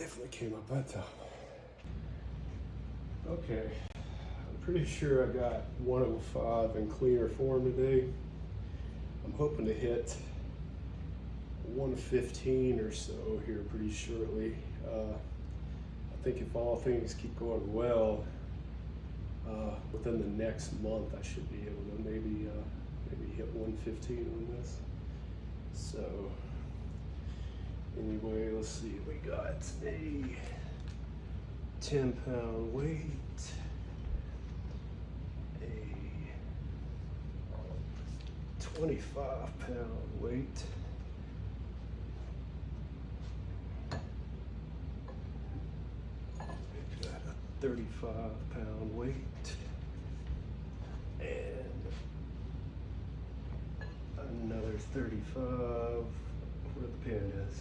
definitely came up that time. Okay, I'm pretty sure I got 105 in cleaner form today. I'm hoping to hit 115 or so here pretty shortly. I think if all things keep going well, within the next month I should be able to maybe hit 115 on this. So anyway, let's see, we got a 10-pound weight, a 25-pound weight, we've got a 35-pound weight, and another 35, where the pen is.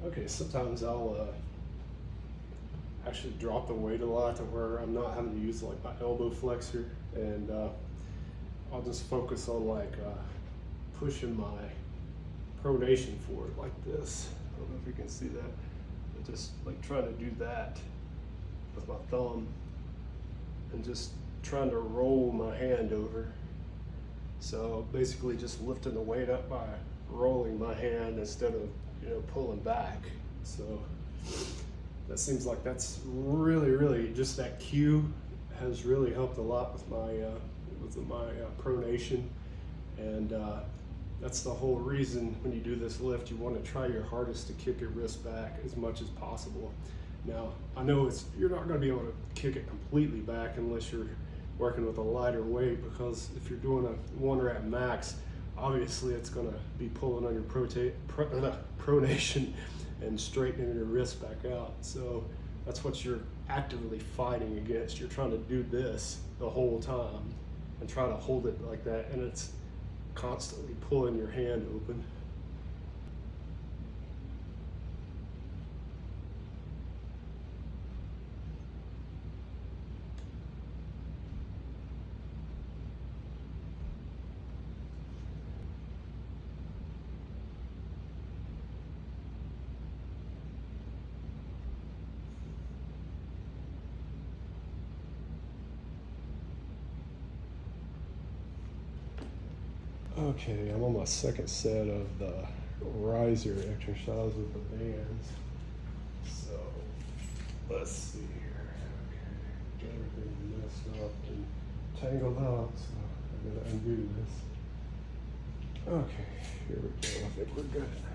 Okay, sometimes I'll actually drop the weight a lot to where I'm not having to use like my elbow flexor, and I'll just focus on like pushing my pronation forward like this. I don't know if you can see that, but just like trying to do that with my thumb and just trying to roll my hand over. So basically just lifting the weight up by rolling my hand instead of, you know, pulling back. So that seems like that's really just that cue has really helped a lot with my pronation, and that's the whole reason when you do this lift, you want to try your hardest to kick your wrist back as much as possible. Now I know you're not going to be able to kick it completely back unless you're working with a lighter weight, because if you're doing a 1 rep max, obviously it's going to be pulling on your pronation and straightening your wrist back out. So that's what you're actively fighting against. You're trying to do this the whole time and try to hold it like that, and it's constantly pulling your hand open. Okay, I'm on my second set of the riser exercise with the bands. So let's see here. Okay, got everything messed up and tangled up, so I'm gonna undo this. Okay, here we go. I think we're good now.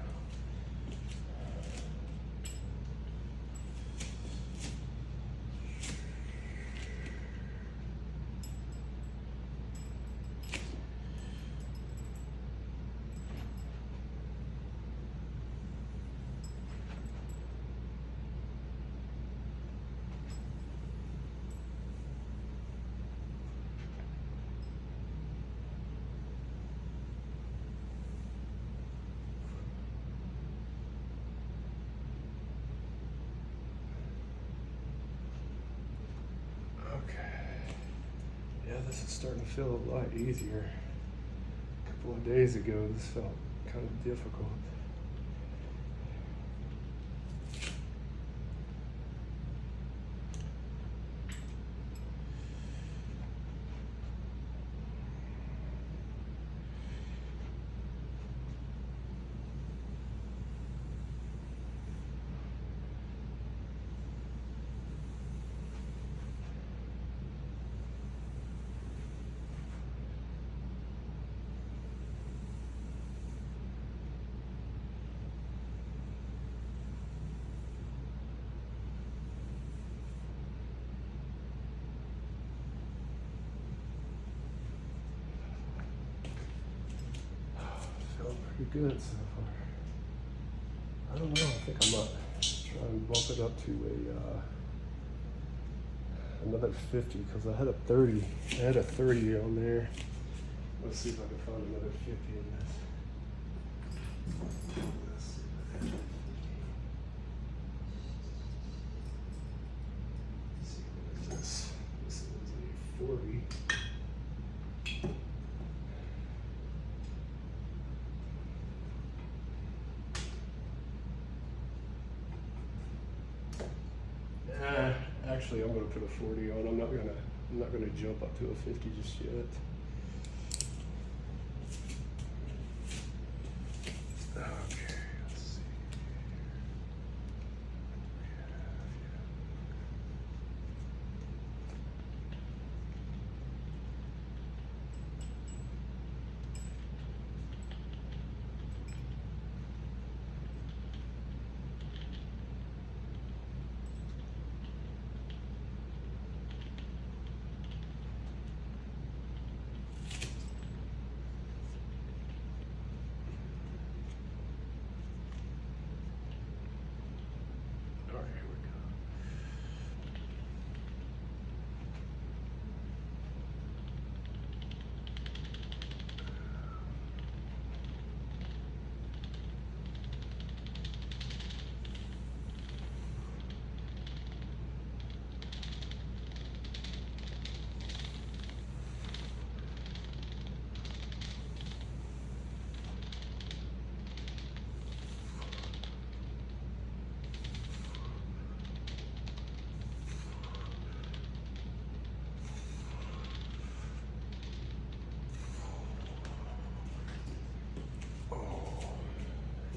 Yeah, this is starting to feel a lot easier. A couple of days ago, this felt kind of difficult. pretty good so far. I don't know, I think I might try and bump it up to another 50 because I had a 30. I had a 30 on there. Let's see if I can find another 50 in this. Let's see. Let's see, what is this? This is a 40. Actually, I'm going to put a 40 on. I'm not gonna jump up to a 50 just yet. Okay, let's see. All right, here we go.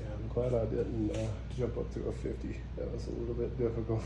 I'm glad I didn't jump up to a 50. That was a little bit difficult.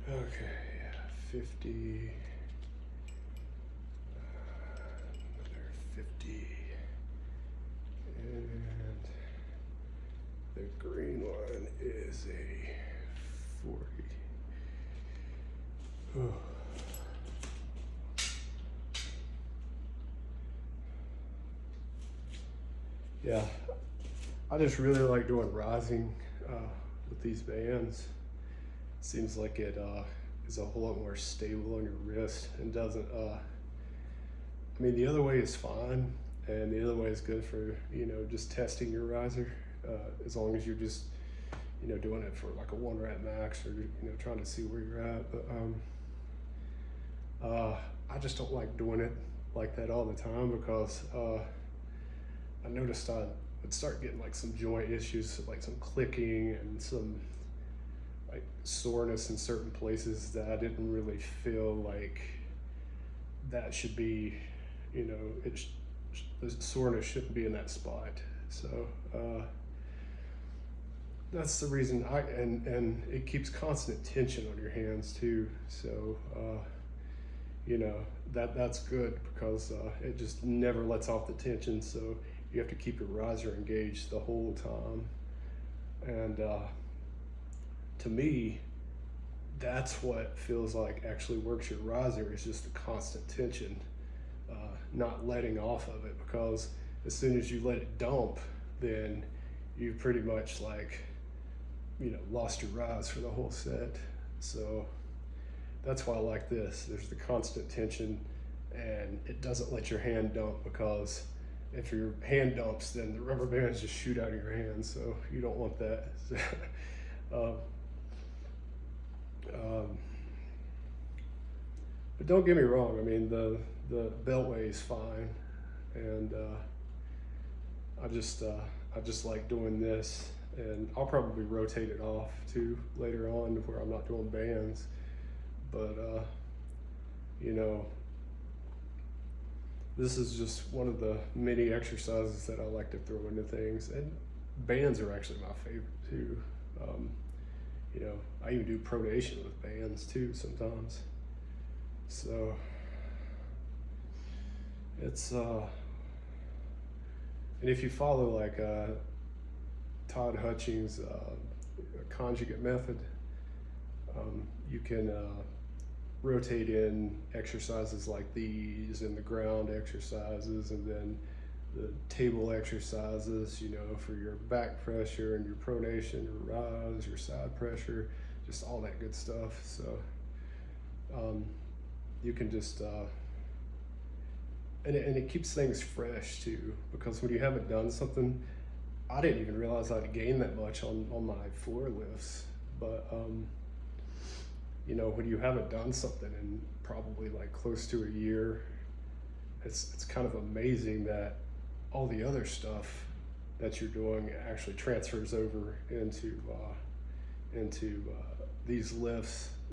Okay, 50. Another 50. And the green one is a 40. Oh. Yeah, I just really like doing rising with these bands. Seems like it is a whole lot more stable on your wrist and doesn't, I mean, the other way is fine and the other way is good for, just testing your riser as long as you're just, doing it for like a 1 rep max or, trying to see where you're at. But I just don't like doing it like that all the time because I noticed I would start getting like some joint issues, like some clicking and some like soreness in certain places that I didn't really feel like that should be, the soreness shouldn't be in that spot. So that's the reason and it keeps constant tension on your hands too. So that's good because it just never lets off the tension. So you have to keep your riser engaged the whole time. And to me, that's what feels like actually works your riser is just the constant tension. not letting off of it, because as soon as you let it dump, then you pretty much like, you know, lost your rise for the whole set. So that's why I like this. There's the constant tension, and it doesn't let your hand dump, because if your hand dumps, then the rubber bands just shoot out of your hand, so you don't want that. But don't get me wrong, I mean, the beltway is fine, and I just like doing this, and I'll probably rotate it off too later on where I'm not doing bands. But you know, this is just one of the many exercises that I like to throw into things, and bands are actually my favorite too. You know, I even do pronation with bands too sometimes. So it's and if you follow like Todd Hutchings' conjugate method, you can rotate in exercises like these, and the ground exercises, and then the table exercises, you know, for your back pressure and your pronation, your rise, your side pressure, just all that good stuff. So you can just and it keeps things fresh too, because when you haven't done something, I didn't even realize I'd gained that much on my floor lifts. But you know, when you haven't done something in probably like close to a year, it's kind of amazing that all the other stuff that you're doing actually transfers over into these lifts